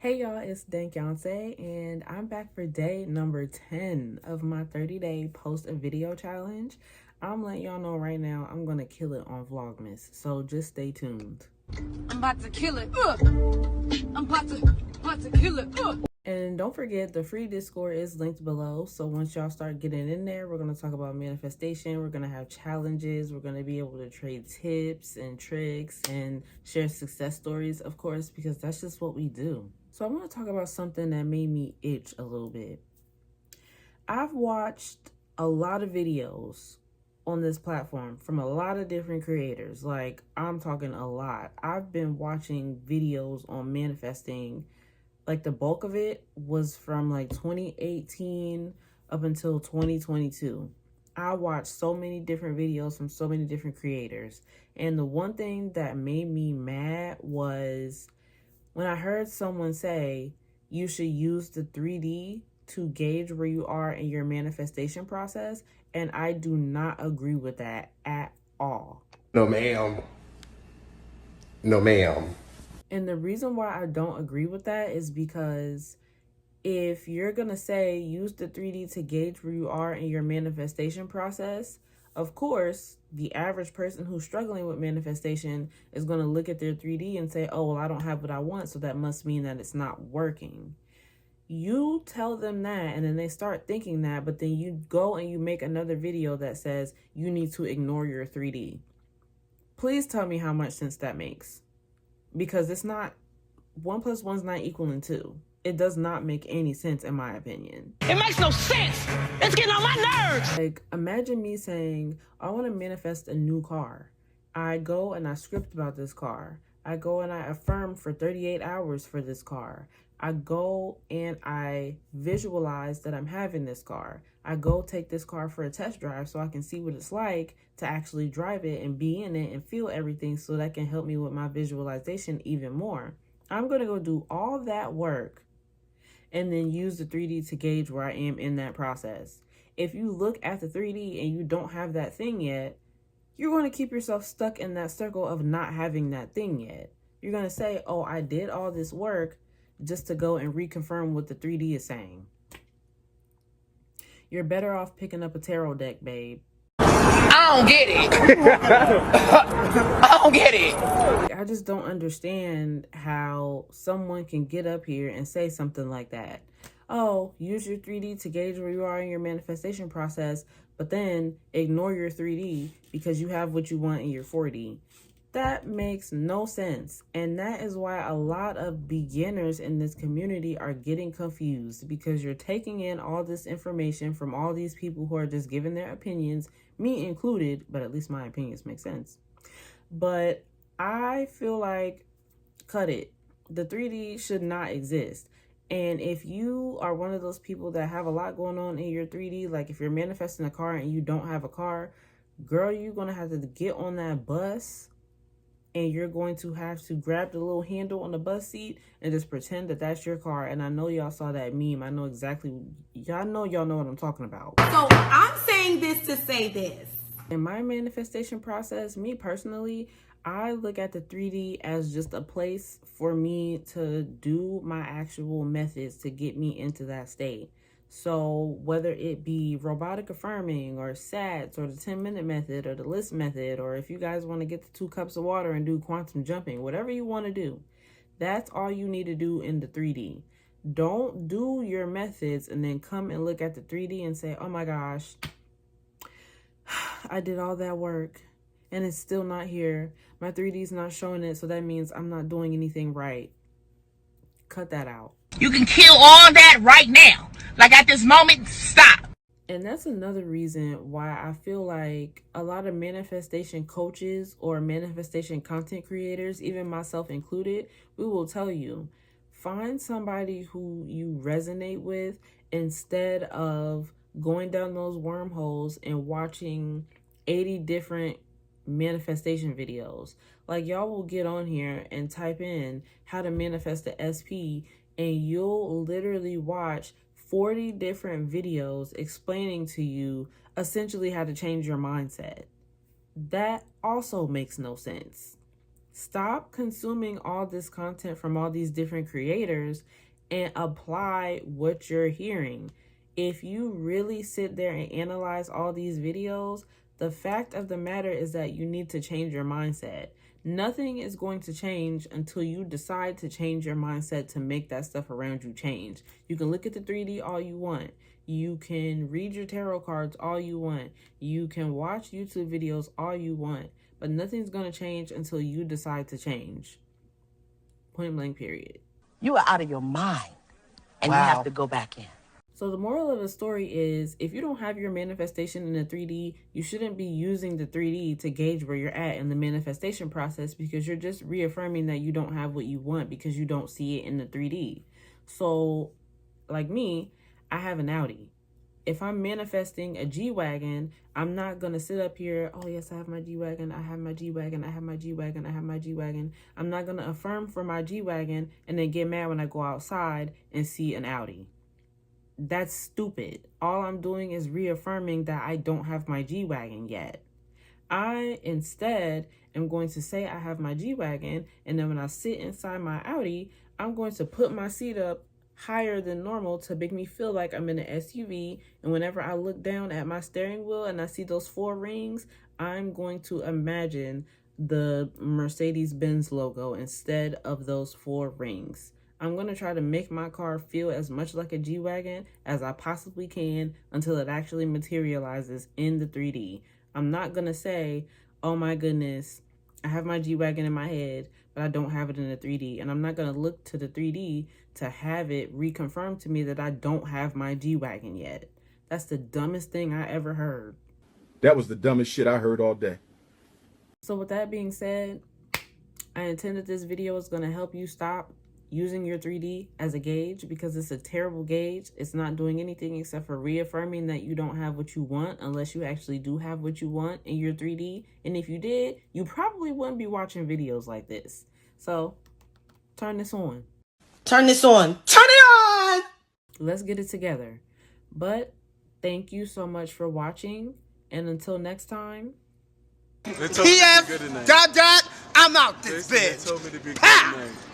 Hey y'all, it's Dankyoncé, and I'm back for day number 10 of my 30-day post a video challenge. I'm letting y'all know right now, I'm gonna kill it on Vlogmas, so just stay tuned. I'm about to kill it. I'm about to kill it. And don't forget, the free Discord is linked below, so once y'all start getting in there, we're gonna talk about manifestation, we're gonna have challenges, we're gonna be able to trade tips and tricks and share success stories, of course, because that's just what we do. So I want to talk about something that made me itch a little bit. I've watched a lot of videos on this platform from a lot of different creators. Like, I'm talking a lot. I've been watching videos on manifesting. Like, the bulk of it was from like 2018 up until 2022. I watched so many different videos from so many different creators. And the one thing that made me mad was when I heard someone say you should use the 3D to gauge where you are in your manifestation process, and I do not agree with that at all. No, ma'am. No, ma'am. And the reason why I don't agree with that is because if you're going to say use the 3D to gauge where you are in your manifestation process, of course, the average person who's struggling with manifestation is going to look at their 3D and say, oh, well, I don't have what I want, so that must mean that it's not working. You tell them that, and then they start thinking that, but then you go and you make another video that says you need to ignore your 3D. Please tell me how much sense that makes. Because it's not, 1 + 1 is not equaling 2. It does not make any sense, in my opinion. It makes no sense. It's getting on my nerves. Like, imagine me saying, I want to manifest a new car. I go and I script about this car. I go and I affirm for 38 hours for this car. I go and I visualize that I'm having this car. I go take this car for a test drive so I can see what it's like to actually drive it and be in it and feel everything, so that can help me with my visualization even more. I'm going to go do all that work and then use the 3D to gauge where I am in that process. If you look at the 3D and you don't have that thing yet, you're going to keep yourself stuck in that circle of not having that thing yet. You're going to say, oh, I did all this work just to go and reconfirm what the 3D is saying. You're better off picking up a tarot deck, babe. I don't get it. I don't get it. I just don't understand how someone can get up here and say something like that. Oh, use your 3D to gauge where you are in your manifestation process, but then ignore your 3D because you have what you want in your 4D. That makes no sense. And that is why a lot of beginners in this community are getting confused, because you're taking in all this information from all these people who are just giving their opinions, me included, but at least my opinions make sense. But I feel like, cut it. The 3D should not exist. And if you are one of those people that have a lot going on in your 3D, like if you're manifesting a car and you don't have a car, girl, you're going to have to get on that bus and you're going to have to grab the little handle on the bus seat and just pretend that that's your car. And I know y'all saw that meme. I know exactly, y'all know what I'm talking about. So I'm saying this to say this. In my manifestation process, me personally, I look at the 3D as just a place for me to do my actual methods to get me into that state. So whether it be robotic affirming or SATs or the 10-minute method or the list method, or if you guys want to get the 2 cups of water and do quantum jumping, whatever you want to do, that's all you need to do in the 3D. Don't do your methods and then come and look at the 3D and say, oh my gosh, I did all that work and it's still not here. My 3D is not showing it, so that means I'm not doing anything right. Cut that out. You can kill all that right now. Like at this moment, stop. And that's another reason why I feel like a lot of manifestation coaches or manifestation content creators, even myself included, we will tell you, find somebody who you resonate with instead of going down those wormholes and watching 80 different manifestation videos. Like, y'all will get on here and type in how to manifest the SP, and you'll literally watch 40 different videos explaining to you essentially how to change your mindset. That also makes no sense. Stop consuming all this content from all these different creators and apply what you're hearing. If you really sit there and analyze all these videos, the fact of the matter is that you need to change your mindset. Nothing is going to change until you decide to change your mindset to make that stuff around you change. You can look at the 3D all you want. You can read your tarot cards all you want. You can watch YouTube videos all you want. But nothing's going to change until you decide to change. Point blank, period. You are out of your mind, and you have to go back in. So the moral of the story is, if you don't have your manifestation in the 3D, you shouldn't be using the 3D to gauge where you're at in the manifestation process, because you're just reaffirming that you don't have what you want because you don't see it in the 3D. So, like me, I have an Audi. If I'm manifesting a G-Wagon, I'm not going to sit up here, oh yes, I have my G-Wagon, I have my G-Wagon, I have my G-Wagon, I have my G-Wagon. I'm not going to affirm for my G-Wagon and then get mad when I go outside and see an Audi. That's stupid. All I'm doing is reaffirming that I don't have my G-Wagon yet. I instead am going to say I have my G-Wagon, and then when I sit inside my Audi, I'm going to put my seat up higher than normal to make me feel like I'm in an SUV. And whenever I look down at my steering wheel and I see those 4 rings, I'm going to imagine the Mercedes-Benz logo instead of those 4 rings. I'm going to try to make my car feel as much like a G-Wagon as I possibly can until it actually materializes in the 3D. I'm not going to say, oh my goodness, I have my G-Wagon in my head, but I don't have it in the 3D. And I'm not going to look to the 3D to have it reconfirm to me that I don't have my G-Wagon yet. That's the dumbest thing I ever heard. That was the dumbest shit I heard all day. So with that being said, I intend that this video is going to help you stop using your 3D as a gauge, because it's a terrible gauge. It's not doing anything except for reaffirming that you don't have what you want, unless you actually do have what you want in your 3D. And if you did, you probably wouldn't be watching videos like this. So turn this on. Turn this on. Turn it on! Let's get it together. But thank you so much for watching. And until next time. PF, ... I'm out this bitch.